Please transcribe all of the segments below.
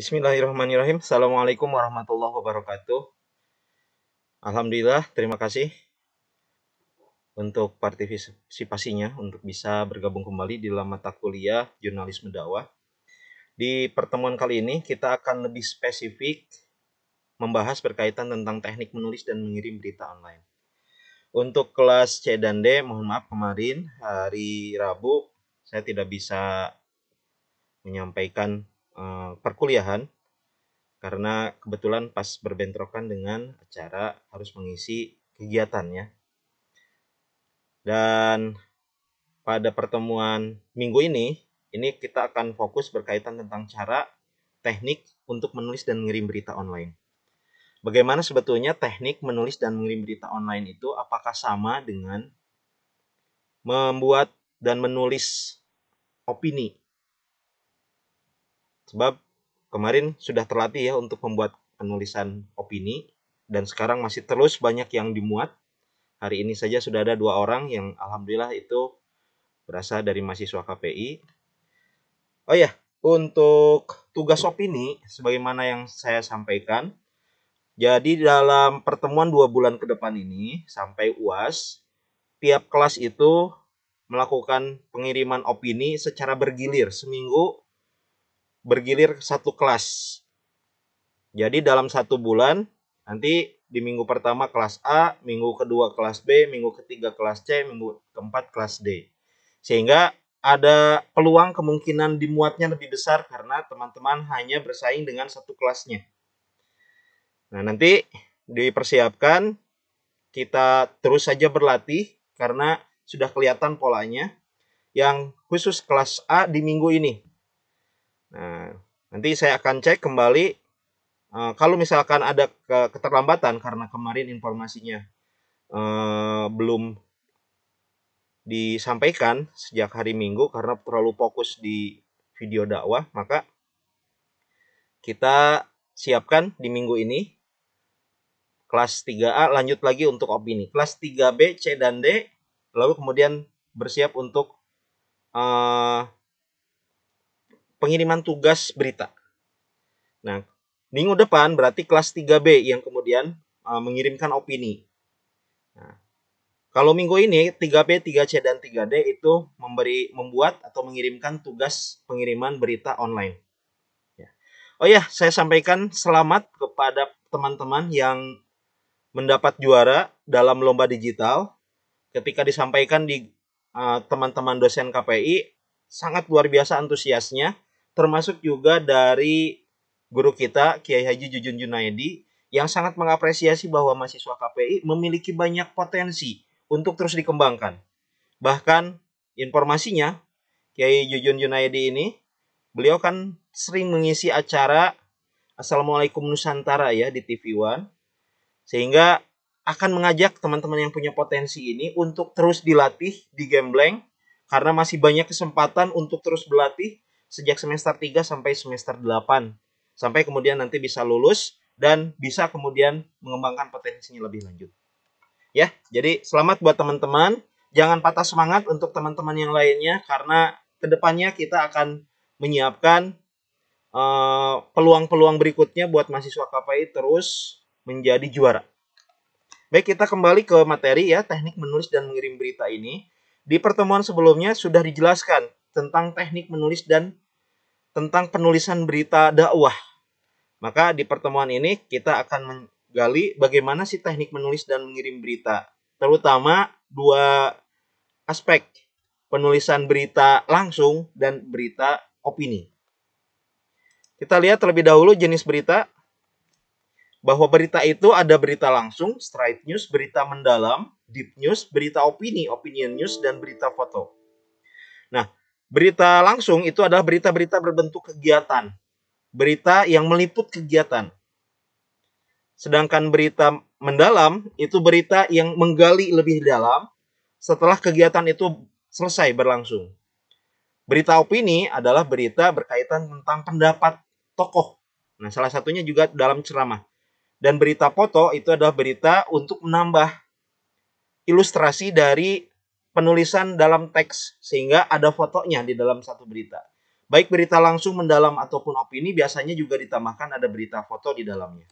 Bismillahirrahmanirrahim. Assalamualaikum warahmatullahi wabarakatuh. Alhamdulillah, terima kasih untuk partisipasinya untuk bisa bergabung kembali di dalam mata kuliah jurnalisme dakwah. Di pertemuan kali ini kita akan lebih spesifik membahas berkaitan tentang teknik menulis dan mengirim berita online. Untuk kelas C dan D, mohon maaf kemarin hari Rabu saya tidak bisa menyampaikan perkuliahan karena kebetulan pas berbentrokan dengan acara harus mengisi kegiatannya. Dan pada pertemuan minggu ini kita akan fokus berkaitan tentang cara teknik untuk menulis dan mengirim berita online. Bagaimana sebetulnya teknik menulis dan mengirim berita online itu? Apakah sama dengan membuat dan menulis opini? Sebab kemarin sudah terlatih ya untuk membuat penulisan opini dan sekarang masih terus banyak yang dimuat. Hari ini saja sudah ada 2 orang yang alhamdulillah itu berasal dari mahasiswa KPI. Oh ya, untuk tugas opini sebagaimana yang saya sampaikan, jadi dalam pertemuan 2 bulan ke depan ini sampai UAS, tiap kelas itu melakukan pengiriman opini secara bergilir, seminggu bergilir satu kelas. Jadi dalam 1 bulan, nanti di minggu pertama kelas A, minggu kedua kelas B, minggu ketiga kelas C, minggu keempat kelas D. Sehingga ada peluang kemungkinan dimuatnya lebih besar karena teman-teman hanya bersaing dengan satu kelasnya. Nah, nanti dipersiapkan, kita terus saja berlatih karena sudah kelihatan polanya. Yang khusus kelas A di minggu ini. Nah, nanti saya akan cek kembali kalau misalkan ada keterlambatan karena kemarin informasinya belum disampaikan sejak hari Minggu karena terlalu fokus di video dakwah, maka kita siapkan di minggu ini kelas 3A lanjut lagi untuk opini, kelas 3B, C dan D, lalu kemudian bersiap untuk pengiriman tugas berita. Nah, minggu depan berarti kelas 3B yang kemudian mengirimkan opini. Nah, kalau minggu ini 3B, 3C, dan 3D itu membuat atau mengirimkan tugas pengiriman berita online. Ya. Oh ya, saya sampaikan selamat kepada teman-teman yang mendapat juara dalam lomba digital. Ketika disampaikan di teman-teman dosen KPI, sangat luar biasa antusiasnya, termasuk juga dari guru kita, Kiai Haji Jujun Junaidi, yang sangat mengapresiasi bahwa mahasiswa KPI memiliki banyak potensi untuk terus dikembangkan. Bahkan informasinya, Kiai Jujun Junaidi ini, beliau kan sering mengisi acara Assalamualaikum Nusantara ya di TV One, sehingga akan mengajak teman-teman yang punya potensi ini untuk terus dilatih, digembleng, karena masih banyak kesempatan untuk terus berlatih sejak semester 3 sampai semester 8. Sampai kemudian nanti bisa lulus dan bisa kemudian mengembangkan potensinya lebih lanjut. Ya, jadi selamat buat teman-teman. Jangan patah semangat untuk teman-teman yang lainnya karena kedepannya kita akan menyiapkan peluang-peluang berikutnya buat mahasiswa KPI terus menjadi juara. Baik, kita kembali ke materi ya, teknik menulis dan mengirim berita ini. Di pertemuan sebelumnya sudah dijelaskan tentang teknik menulis dan tentang penulisan berita dakwah. Maka di pertemuan ini kita akan menggali bagaimana sih teknik menulis dan mengirim berita. Terutama 2 aspek, penulisan berita langsung dan berita opini. Kita lihat terlebih dahulu jenis berita. Bahwa berita itu ada berita langsung, straight news, berita mendalam, deep news, berita opini, opinion news, dan berita foto. Nah, berita langsung itu adalah berita-berita berbentuk kegiatan. Berita yang meliput kegiatan. Sedangkan berita mendalam itu berita yang menggali lebih dalam setelah kegiatan itu selesai berlangsung. Berita opini adalah berita berkaitan tentang pendapat tokoh. Nah, salah satunya juga dalam ceramah. Dan berita foto itu adalah berita untuk menambah ilustrasi dari penulisan dalam teks sehingga ada fotonya di dalam satu berita. Baik berita langsung, mendalam, ataupun opini, biasanya juga ditambahkan ada berita foto di dalamnya.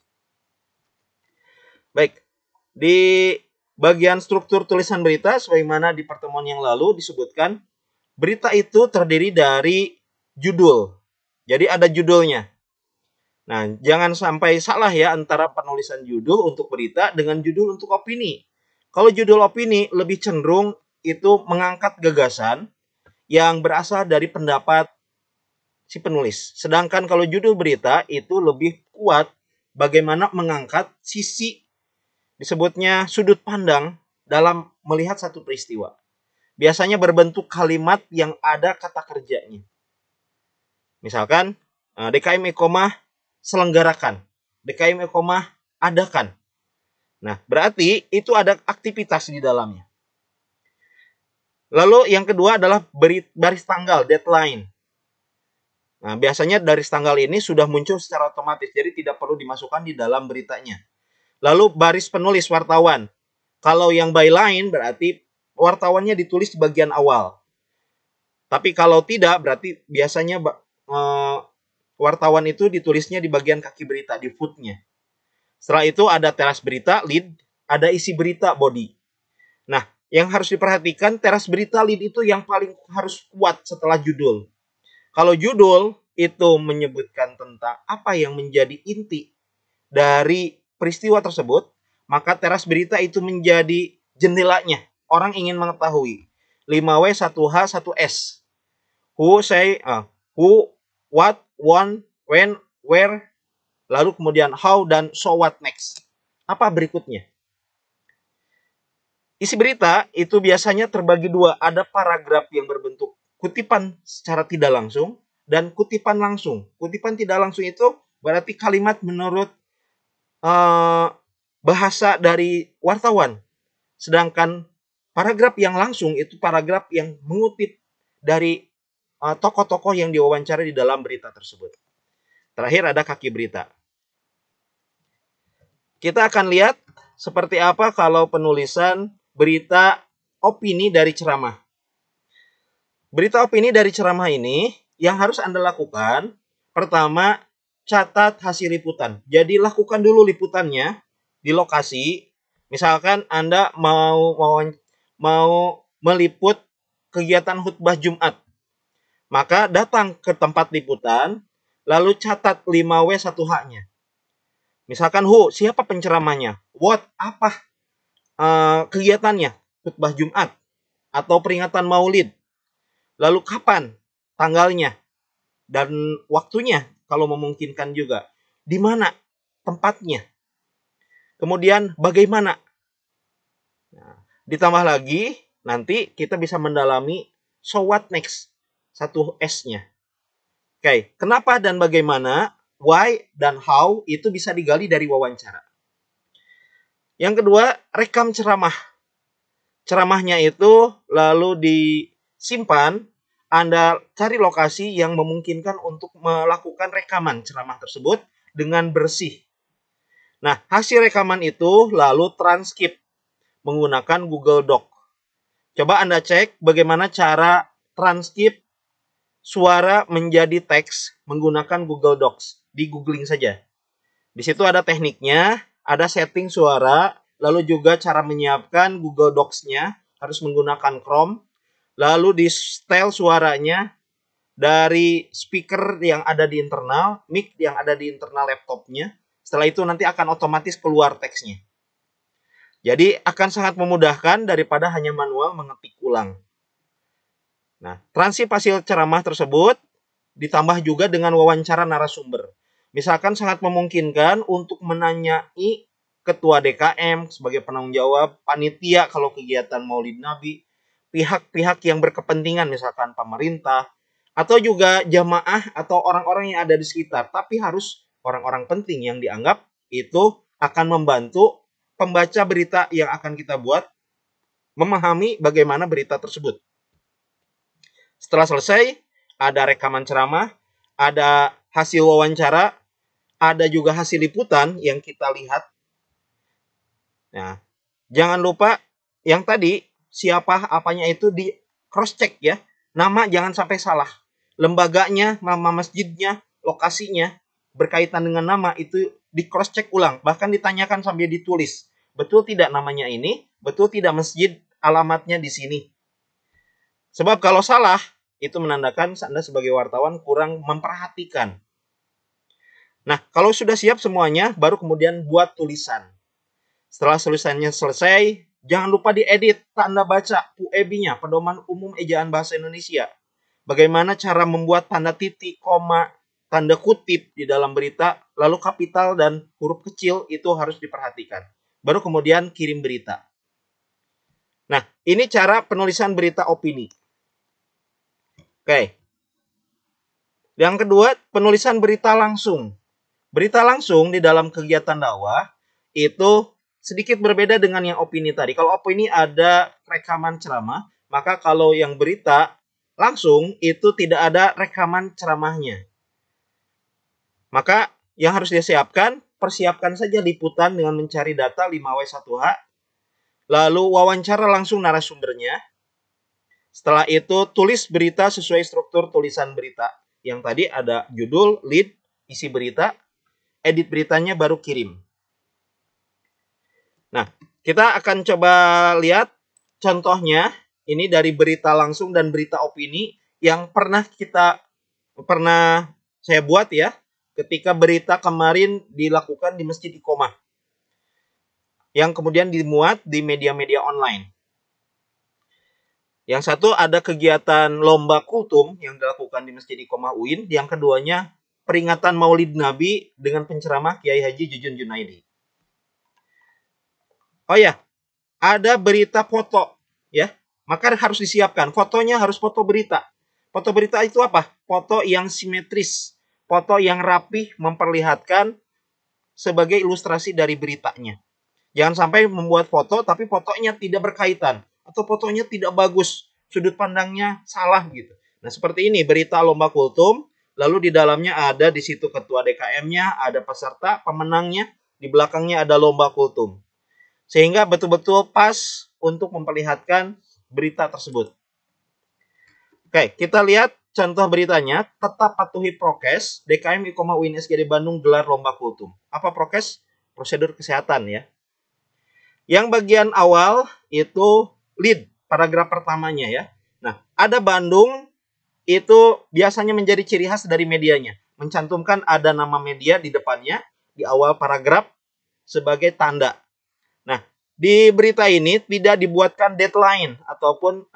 Baik, di bagian struktur tulisan berita, sebagaimana di pertemuan yang lalu disebutkan, berita itu terdiri dari judul. Jadi ada judulnya. Nah, jangan sampai salah ya antara penulisan judul untuk berita dengan judul untuk opini. Kalau judul opini lebih cenderung itu mengangkat gagasan yang berasal dari pendapat si penulis. Sedangkan kalau judul berita itu lebih kuat bagaimana mengangkat sisi, disebutnya sudut pandang dalam melihat satu peristiwa. Biasanya berbentuk kalimat yang ada kata kerjanya. Misalkan DKM Iqomah selenggarakan, DKM Iqomah adakan. Nah, berarti itu ada aktivitas di dalamnya. Lalu yang kedua adalah baris tanggal, deadline. Nah, biasanya dari tanggal ini sudah muncul secara otomatis, jadi tidak perlu dimasukkan di dalam beritanya. Lalu baris penulis, wartawan. Kalau yang byline berarti wartawannya ditulis di bagian awal. Tapi kalau tidak, berarti biasanya wartawan itu ditulisnya di bagian kaki berita, di footnya. Setelah itu ada teras berita, lead, ada isi berita, body. Nah, yang harus diperhatikan, teras berita lead itu yang paling harus kuat setelah judul. Kalau judul itu menyebutkan tentang apa yang menjadi inti dari peristiwa tersebut, maka teras berita itu menjadi jendelanya. Orang ingin mengetahui. 5W, 1H, 1S. Who, say, who, what, when, where, lalu kemudian how, dan so what next. Apa berikutnya? Isi berita itu biasanya terbagi dua. Ada paragraf yang berbentuk kutipan secara tidak langsung dan kutipan langsung. Kutipan tidak langsung itu berarti kalimat menurut bahasa dari wartawan. Sedangkan paragraf yang langsung itu paragraf yang mengutip dari tokoh-tokoh yang diwawancara di dalam berita tersebut. Terakhir ada kaki berita. Kita akan lihat seperti apa kalau penulisan berita opini dari ceramah. Berita opini dari ceramah ini yang harus Anda lakukan, pertama, catat hasil liputan. Jadi lakukan dulu liputannya di lokasi. Misalkan Anda mau meliput kegiatan khutbah Jumat. Maka datang ke tempat liputan, lalu catat 5W 1H-nya. Misalkan siapa penceramahnya? What, apa kegiatannya? Khutbah Jumat atau peringatan Maulid. Lalu kapan tanggalnya dan waktunya kalau memungkinkan juga. Di mana tempatnya. Kemudian bagaimana. Nah, ditambah lagi nanti kita bisa mendalami so what next. 1S-nya. Oke, kenapa dan bagaimana, why dan how itu bisa digali dari wawancara. Yang kedua, rekam ceramah. Ceramahnya itu lalu disimpan, Anda cari lokasi yang memungkinkan untuk melakukan rekaman ceramah tersebut dengan bersih. Nah, hasil rekaman itu lalu transkrip menggunakan Google Doc. Coba Anda cek bagaimana cara transkrip suara menjadi teks menggunakan Google Docs. Di googling saja. Di situ ada tekniknya, ada setting suara, lalu juga cara menyiapkan Google Docs-nya harus menggunakan Chrome. Lalu di setel suaranya dari speaker yang ada di internal, mic yang ada di internal laptopnya. Setelah itu nanti akan otomatis keluar teksnya. Jadi akan sangat memudahkan daripada hanya manual mengetik ulang. Nah, transkrip hasil ceramah tersebut ditambah juga dengan wawancara narasumber. Misalkan sangat memungkinkan untuk menanyai ketua DKM sebagai penanggung jawab, panitia kalau kegiatan Maulid Nabi, pihak-pihak yang berkepentingan misalkan pemerintah, atau juga jamaah atau orang-orang yang ada di sekitar. Tapi harus orang-orang penting yang dianggap itu akan membantu pembaca berita yang akan kita buat memahami bagaimana berita tersebut. Setelah selesai, ada rekaman ceramah, ada hasil wawancara, ada juga hasil liputan yang kita lihat. Nah, jangan lupa yang tadi siapa apanya itu di cross check ya. Nama jangan sampai salah. lembaganya, nama masjidnya, lokasinya, berkaitan dengan nama itu di cross check ulang, bahkan ditanyakan sambil ditulis. Betul tidak namanya ini? Betul tidak masjid alamatnya di sini? Sebab kalau salah, itu menandakan Anda sebagai wartawan kurang memperhatikan. Nah, kalau sudah siap semuanya, baru kemudian buat tulisan. Setelah tulisannya selesai, jangan lupa diedit tanda baca PUEB-nya, Pedoman Umum Ejaan Bahasa Indonesia. Bagaimana cara membuat tanda titik, koma, tanda kutip di dalam berita, lalu kapital dan huruf kecil itu harus diperhatikan. Baru kemudian kirim berita. Nah, ini cara penulisan berita opini. Oke. Yang kedua, penulisan berita langsung. Berita langsung di dalam kegiatan dakwah itu sedikit berbeda dengan yang opini tadi. Kalau opini ada rekaman ceramah, maka kalau yang berita langsung itu tidak ada rekaman ceramahnya. Maka yang harus disiapkan, persiapkan saja liputan dengan mencari data 5W1H, lalu wawancara langsung narasumbernya. Setelah itu tulis berita sesuai struktur tulisan berita. Yang tadi ada judul, lead, isi berita, edit beritanya baru kirim. Nah, kita akan coba lihat contohnya ini dari berita langsung dan berita opini yang pernah saya buat ya ketika berita kemarin dilakukan di Masjid Iqomah yang kemudian dimuat di media-media online. Yang satu ada kegiatan lomba kultum yang dilakukan di Masjid Iqomah UIN, yang keduanya peringatan Maulid Nabi dengan penceramah Kiai Haji Jujun Junaidi. Oh ya, ada berita foto ya. Maka harus disiapkan. Fotonya harus foto berita. Foto berita itu apa? Foto yang simetris, foto yang rapih memperlihatkan sebagai ilustrasi dari beritanya. Jangan sampai membuat foto tapi fotonya tidak berkaitan atau fotonya tidak bagus, sudut pandangnya salah gitu. Nah, seperti ini berita lomba kultum, lalu di dalamnya ada di situ ketua DKM-nya, ada peserta, pemenangnya, di belakangnya ada lomba kultum. Sehingga betul-betul pas untuk memperlihatkan berita tersebut. Oke, kita lihat contoh beritanya. Tetap patuhi prokes, DKM Iqomah UIN SGD Bandung gelar lomba kultum. Apa prokes? Prosedur kesehatan ya. Yang bagian awal itu lead, paragraf pertamanya ya. Nah, ada Bandung itu biasanya menjadi ciri khas dari medianya. Mencantumkan ada nama media di depannya, di awal paragraf sebagai tanda. Nah, di berita ini tidak dibuatkan deadline ataupun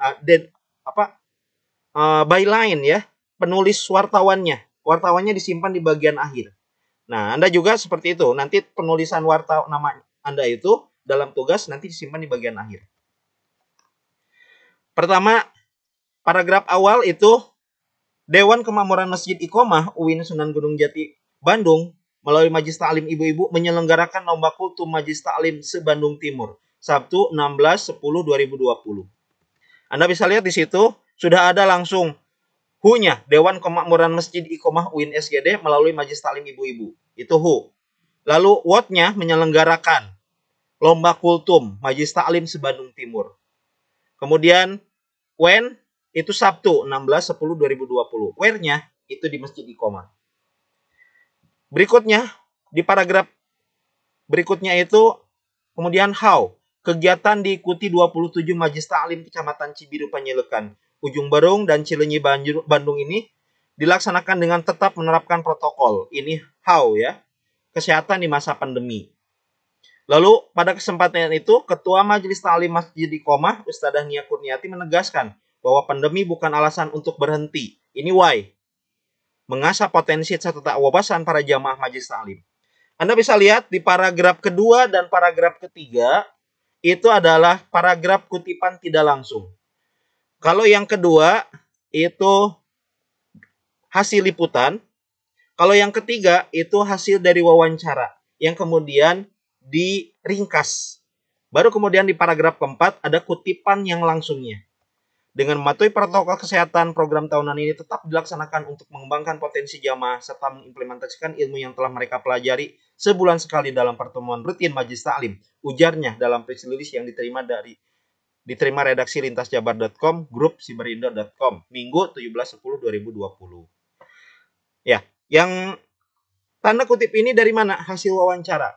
byline ya, penulis wartawannya. Wartawannya disimpan di bagian akhir. Nah, Anda juga seperti itu. Nanti penulisan nama Anda itu dalam tugas nanti disimpan di bagian akhir. Pertama, paragraf awal itu Dewan Kemakmuran Masjid Iqomah UIN Sunan Gunung Jati Bandung melalui Majelis Ta'lim Ibu-Ibu menyelenggarakan lomba kultum Majelis Ta'lim se-Bandung Timur Sabtu 16/10/2020. Anda bisa lihat di situ sudah ada langsung HU-nya, Dewan Kemakmuran Masjid Iqomah UIN SGD melalui Majelis Ta'lim Ibu-Ibu. Itu HU. Lalu WOT-nya menyelenggarakan lomba kultum Majelis Ta'lim se-Bandung Timur. Kemudian when itu Sabtu 16/10/2020. Where-nya itu di Masjid Iqomah. Berikutnya di paragraf berikutnya itu kemudian how. Kegiatan diikuti 27 Majelis Ta'lim Kecamatan Cibiru Panjailukan, Ujung Berung dan Cileunyi Bandung ini dilaksanakan dengan tetap menerapkan protokol. Ini how ya. Kesehatan di masa pandemi. Lalu pada kesempatan itu Ketua Majelis Ta'lim Masjid Iqomah Ustadzah Nia Kurniati menegaskan bahwa pandemi bukan alasan untuk berhenti. Ini why. Mengasah potensi serta wawasan para jamaah Majelis Ta'lim. Anda bisa lihat di paragraf kedua dan paragraf ketiga itu adalah paragraf kutipan tidak langsung. Kalau yang kedua itu hasil liputan. Kalau yang ketiga itu hasil dari wawancara yang kemudian diringkas. Baru kemudian di paragraf keempat ada kutipan yang langsungnya. Dengan mematuhi protokol kesehatan, program tahunan ini tetap dilaksanakan untuk mengembangkan potensi jamaah serta mengimplementasikan ilmu yang telah mereka pelajari sebulan sekali dalam pertemuan rutin Majelis Ta'lim. Ujarnya dalam press release yang diterima dari diterima redaksi lintasjabar.com, grup siberindo.com, Minggu 17/10/2020. Ya, yang tanda kutip ini dari mana? Hasil wawancara.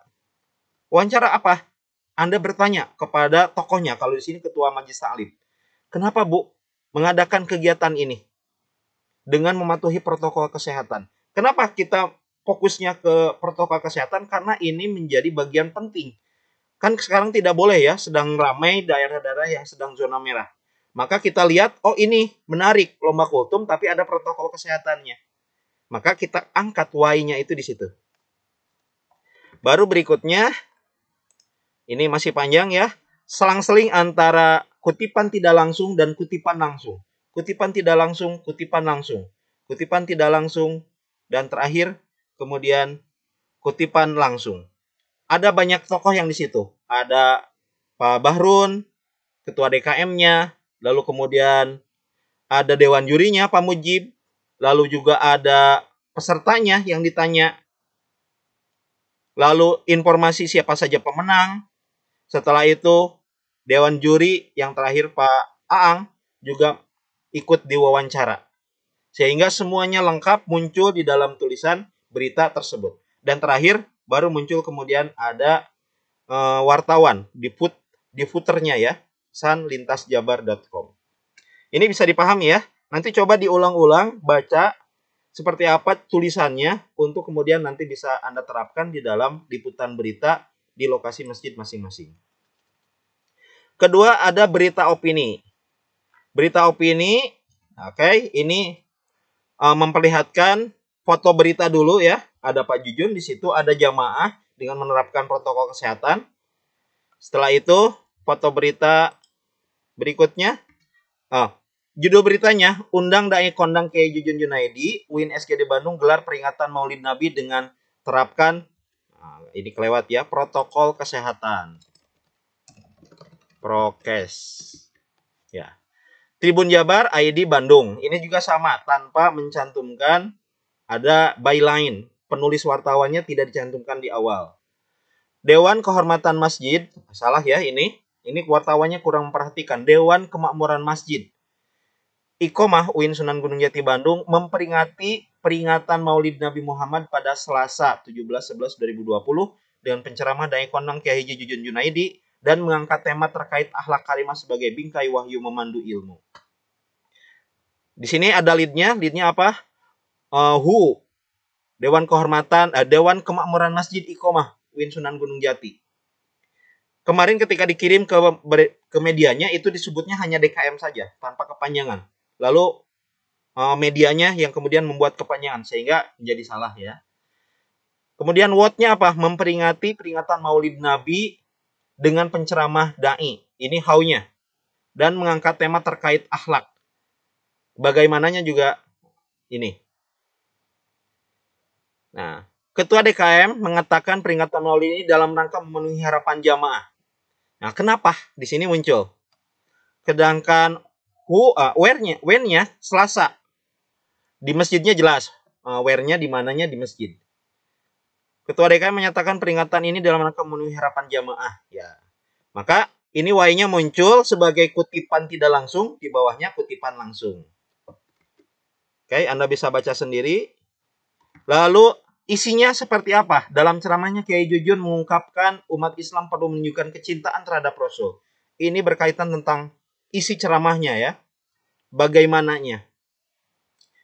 Wawancara apa? Anda bertanya kepada tokohnya, kalau di sini Ketua Majelis Taklim. Kenapa, Bu, mengadakan kegiatan ini dengan mematuhi protokol kesehatan? Kenapa kita fokusnya ke protokol kesehatan? Karena ini menjadi bagian penting. Kan sekarang tidak boleh ya, sedang ramai daerah-daerah yang sedang zona merah. Maka kita lihat, oh ini menarik, lomba kultum tapi ada protokol kesehatannya. Maka kita angkat why-nya itu di situ. Baru berikutnya, ini masih panjang ya, selang-seling antara kutipan tidak langsung dan kutipan langsung. Kutipan tidak langsung, kutipan langsung. Kutipan tidak langsung, dan terakhir kemudian kutipan langsung. Ada banyak tokoh yang di situ. Ada Pak Bahrun, ketua DKM-nya, lalu kemudian ada dewan jurinya Pak Mujib, lalu juga ada pesertanya yang ditanya, lalu informasi siapa saja pemenang. Setelah itu dewan juri yang terakhir Pak Aang juga ikut diwawancara. Sehingga semuanya lengkap muncul di dalam tulisan berita tersebut. Dan terakhir baru muncul kemudian ada wartawan di footernya ya, sanlintasjabar.com. Ini bisa dipahami ya. Nanti coba diulang-ulang, baca seperti apa tulisannya untuk kemudian nanti bisa Anda terapkan di dalam liputan berita di lokasi masjid masing-masing. Kedua, ada berita opini. Berita opini, oke, ini memperlihatkan foto berita dulu ya. Ada Pak Jujun di situ, ada jamaah dengan menerapkan protokol kesehatan. Setelah itu, foto berita berikutnya. Judul beritanya, undang dai kondang Kiai Jujun Junaidi, UIN SGD Bandung gelar peringatan Maulid Nabi dengan terapkan, ini kelewat ya, protokol kesehatan. Prokes. Ya. Tribun Jabar ID Bandung. Ini juga sama, tanpa mencantumkan ada byline. Penulis wartawannya tidak dicantumkan di awal. Dewan Kehormatan Masjid, salah ya ini. Ini wartawannya kurang memperhatikan. Dewan Kemakmuran Masjid. Iqomah UIN Sunan Gunung Jati Bandung memperingati peringatan Maulid Nabi Muhammad pada Selasa 17/11/2020 dengan penceramah Dai Kondang Kiai Jujun Junaidi dan mengangkat tema terkait akhlak karimah sebagai bingkai wahyu memandu ilmu. Di sini ada leadnya apa? Dewan Kehormatan, Dewan Kemakmuran Masjid Iqomah UIN Sunan Gunung Jati. Kemarin ketika dikirim ke medianya itu disebutnya hanya DKM saja tanpa kepanjangan. Lalu medianya yang kemudian membuat kepanjangan sehingga menjadi salah ya. Kemudian wordnya apa? Memperingati peringatan Maulid Nabi dengan penceramah dai. Ini how-nya. Dan mengangkat tema terkait akhlak. Bagaimananya juga ini. Nah, Ketua DKM mengatakan peringatan Maulid ini dalam rangka memenuhi harapan jamaah. Nah, kenapa di sini muncul? Sedangkan when-nya Selasa. Di masjidnya jelas. Where-nya di mananya di masjid. Ketua DKM menyatakan peringatan ini dalam rangka memenuhi harapan jamaah. Ya. Maka ini why-nya muncul sebagai kutipan tidak langsung, di bawahnya kutipan langsung. Oke, Anda bisa baca sendiri. Lalu isinya seperti apa? Dalam ceramahnya Kiai Jujun mengungkapkan umat Islam perlu menunjukkan kecintaan terhadap Rasul. Ini berkaitan tentang isi ceramahnya ya. Bagaimananya.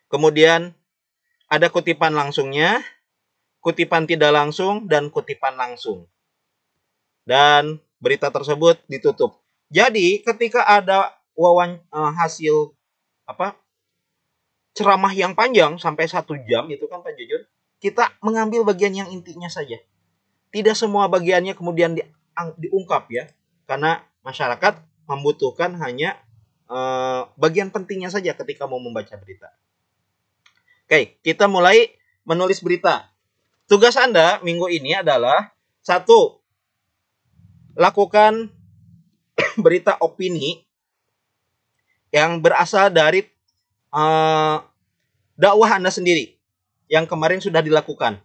Kemudian ada kutipan langsungnya, kutipan tidak langsung, dan kutipan langsung. Dan berita tersebut ditutup. Jadi ketika ada hasil ceramah yang panjang sampai 1 jam itu kan Pak Jujun, kita mengambil bagian yang intinya saja. Tidak semua bagiannya kemudian diungkap ya, karena masyarakat membutuhkan hanya bagian pentingnya saja ketika mau membaca berita. Oke, kita mulai menulis berita. Tugas Anda minggu ini adalah 1. Lakukan berita opini yang berasal dari dakwah Anda sendiri yang kemarin sudah dilakukan.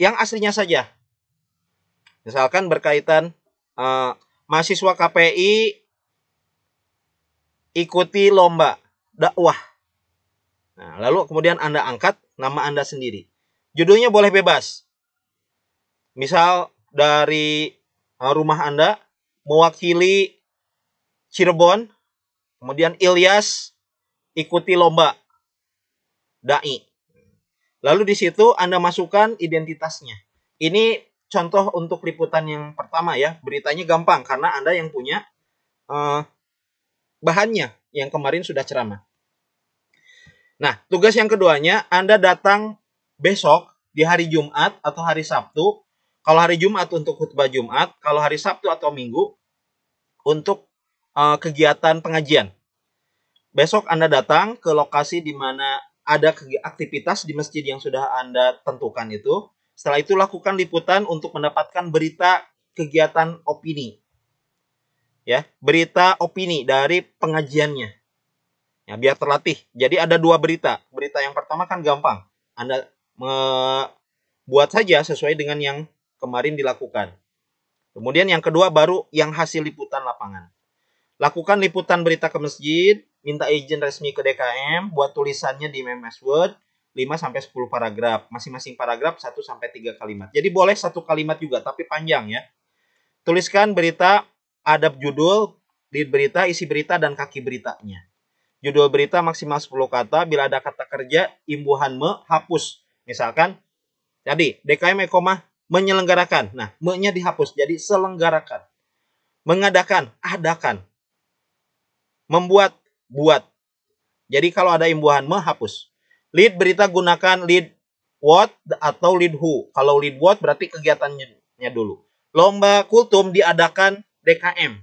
Yang aslinya saja. Misalkan berkaitan mahasiswa KPI ikuti lomba dakwah. Nah, lalu kemudian Anda angkat nama Anda sendiri. Judulnya boleh bebas. Misal dari rumah Anda mewakili Cirebon, kemudian Ilyas ikuti lomba dai. Lalu di situ Anda masukkan identitasnya. Ini contoh untuk liputan yang pertama ya. Beritanya gampang karena Anda yang punya bahannya yang kemarin sudah ceramah. Nah, tugas yang keduanya, Anda datang besok di hari Jumat atau hari Sabtu. Kalau hari Jumat untuk khutbah Jumat, kalau hari Sabtu atau Minggu untuk kegiatan pengajian. Besok Anda datang ke lokasi di mana ada aktivitas di masjid yang sudah Anda tentukan itu. Setelah itu lakukan liputan untuk mendapatkan berita kegiatan opini. Ya, berita opini dari pengajiannya. Ya, biar terlatih. Jadi ada 2 berita. Berita yang pertama kan gampang. Anda buat saja sesuai dengan yang kemarin dilakukan. Kemudian yang kedua baru yang hasil liputan lapangan. Lakukan liputan berita ke masjid, minta izin resmi ke DKM, buat tulisannya di MS Word 5-10 paragraf. Masing-masing paragraf 1-3 kalimat. Jadi boleh 1 kalimat juga, tapi panjang ya. Tuliskan berita, adab judul, lead berita, isi berita, dan kaki beritanya. Judul berita maksimal 10 kata, bila ada kata kerja, imbuhan hapus. Misalkan, tadi DKM menyelenggarakan. Nah, nya dihapus, jadi selenggarakan. Mengadakan, adakan. Membuat, buat. Jadi kalau ada imbuhan hapus. Lead berita gunakan lead what atau lead who. Kalau lead what berarti kegiatannya dulu. Lomba kultum diadakan DKM.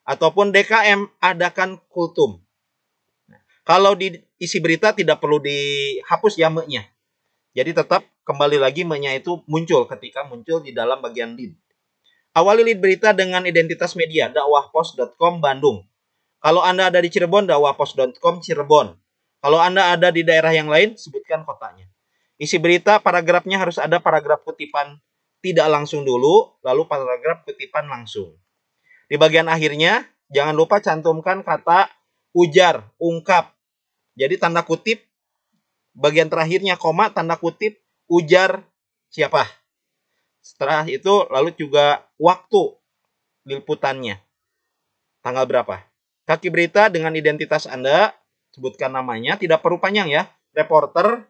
Ataupun DKM adakan kultum. Kalau di isi berita tidak perlu dihapus ya nya. Jadi tetap kembali lagi nya itu muncul ketika muncul di dalam bagian lead. Awali lead berita dengan identitas media dakwahpos.com Bandung. Kalau Anda ada di Cirebon, dakwahpos.com Cirebon. Kalau Anda ada di daerah yang lain, sebutkan kotanya. Isi berita, paragrafnya harus ada paragraf kutipan tidak langsung dulu, lalu paragraf kutipan langsung. Di bagian akhirnya, jangan lupa cantumkan kata ujar, ungkap. Jadi tanda kutip, bagian terakhirnya koma, tanda kutip, ujar siapa. Setelah itu, lalu juga waktu liputannya. Tanggal berapa. Kaki berita dengan identitas Anda, sebutkan namanya, tidak perlu panjang ya. Reporter,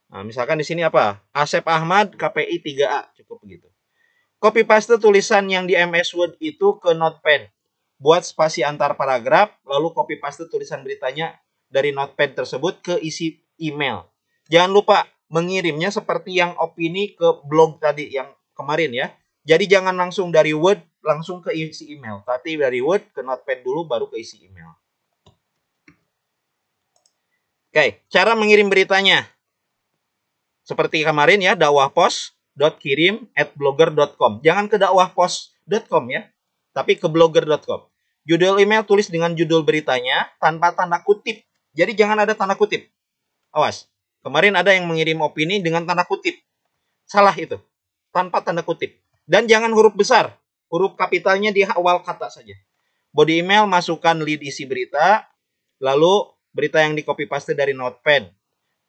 nah, misalkan di sini apa? Asep Ahmad, KPI 3A, cukup begitu. Copy paste tulisan yang di MS Word itu ke Notepad. Buat spasi antar paragraf, lalu copy paste tulisan beritanya dari Notepad tersebut ke isi email. Jangan lupa mengirimnya seperti yang opini ke blog tadi yang kemarin ya. Jadi jangan langsung dari Word langsung ke isi email, tapi dari Word ke Notepad dulu baru ke isi email. Oke, cara mengirim beritanya. Seperti kemarin ya, dakwahpos.kirim@blogger.com. Jangan ke dakwahpos.com ya, tapi ke blogger.com. Judul email tulis dengan judul beritanya tanpa tanda kutip. Jadi jangan ada tanda kutip. Awas, kemarin ada yang mengirim opini dengan tanda kutip. Salah itu, tanpa tanda kutip. Dan jangan huruf besar, huruf kapitalnya di awal kata saja. Body email masukkan lead isi berita, lalu berita yang di copy paste dari Notepad.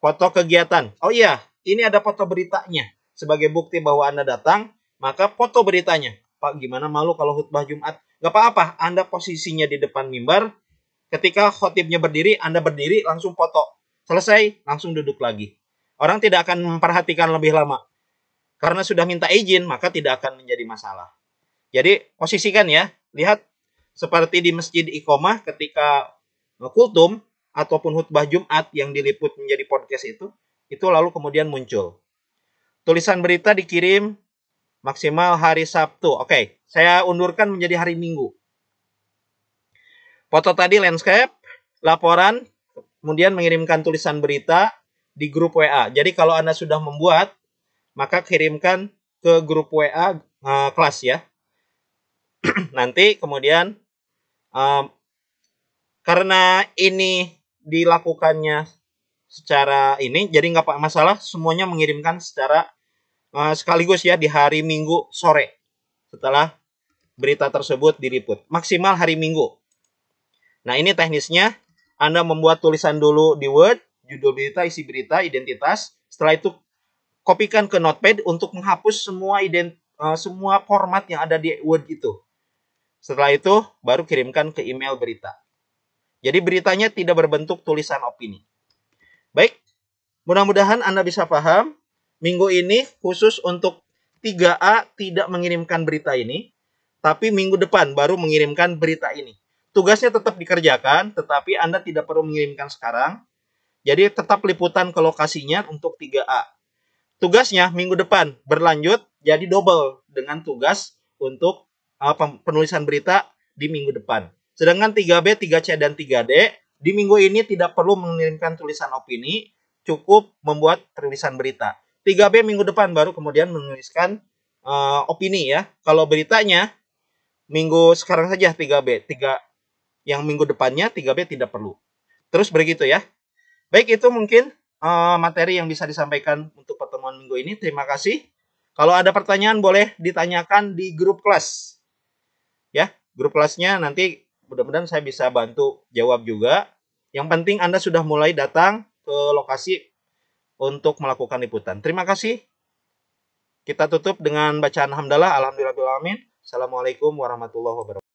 Foto kegiatan. Oh iya, ini ada foto beritanya. Sebagai bukti bahwa Anda datang, maka foto beritanya. Pak, gimana malu kalau khutbah Jumat? Gak apa-apa, Anda posisinya di depan mimbar. Ketika khotibnya berdiri, Anda berdiri, langsung foto. Selesai, langsung duduk lagi. Orang tidak akan memperhatikan lebih lama. Karena sudah minta izin, maka tidak akan menjadi masalah. Jadi, posisikan ya. Lihat, seperti di Masjid Iqomah ketika kultum, ataupun khutbah Jumat yang diliput menjadi podcast itu lalu kemudian muncul. Tulisan berita dikirim maksimal hari Sabtu. Oke, saya undurkan menjadi hari Minggu. Foto tadi landscape, laporan, kemudian mengirimkan tulisan berita di grup WA. Jadi kalau Anda sudah membuat, maka kirimkan ke grup WA kelas ya. Nanti kemudian karena ini dilakukannya secara ini, jadi nggak masalah semuanya mengirimkan secara sekaligus ya di hari Minggu sore setelah berita tersebut diliput. Maksimal hari Minggu. Nah, ini teknisnya. Anda membuat tulisan dulu di Word, judul berita, isi berita, identitas. Setelah itu kopikan ke Notepad untuk menghapus semua format yang ada di Word itu. Setelah itu baru kirimkan ke email berita. Jadi beritanya tidak berbentuk tulisan opini. Baik, mudah-mudahan Anda bisa paham. Minggu ini khusus untuk 3A tidak mengirimkan berita ini, tapi minggu depan baru mengirimkan berita ini. Tugasnya tetap dikerjakan, tetapi Anda tidak perlu mengirimkan sekarang. Jadi tetap liputan ke lokasinya untuk 3A. Tugasnya minggu depan berlanjut jadi double dengan tugas untuk penulisan berita di minggu depan. Sedangkan 3B, 3C, dan 3D di minggu ini tidak perlu mengirimkan tulisan opini, cukup membuat tulisan berita. 3B minggu depan baru kemudian menuliskan opini ya. Kalau beritanya minggu sekarang saja 3B, yang minggu depannya 3B tidak perlu. Terus begitu ya. Baik, itu mungkin materi yang bisa disampaikan untuk pertemuan minggu ini. Terima kasih. Kalau ada pertanyaan boleh ditanyakan di grup kelas. Ya, grup kelasnya nanti mudah-mudahan saya bisa bantu jawab juga. Yang penting Anda sudah mulai datang ke lokasi untuk melakukan liputan. Terima kasih. Kita tutup dengan bacaan hamdalah. Alhamdulillahirabbil alamin. Assalamualaikum warahmatullahi wabarakatuh.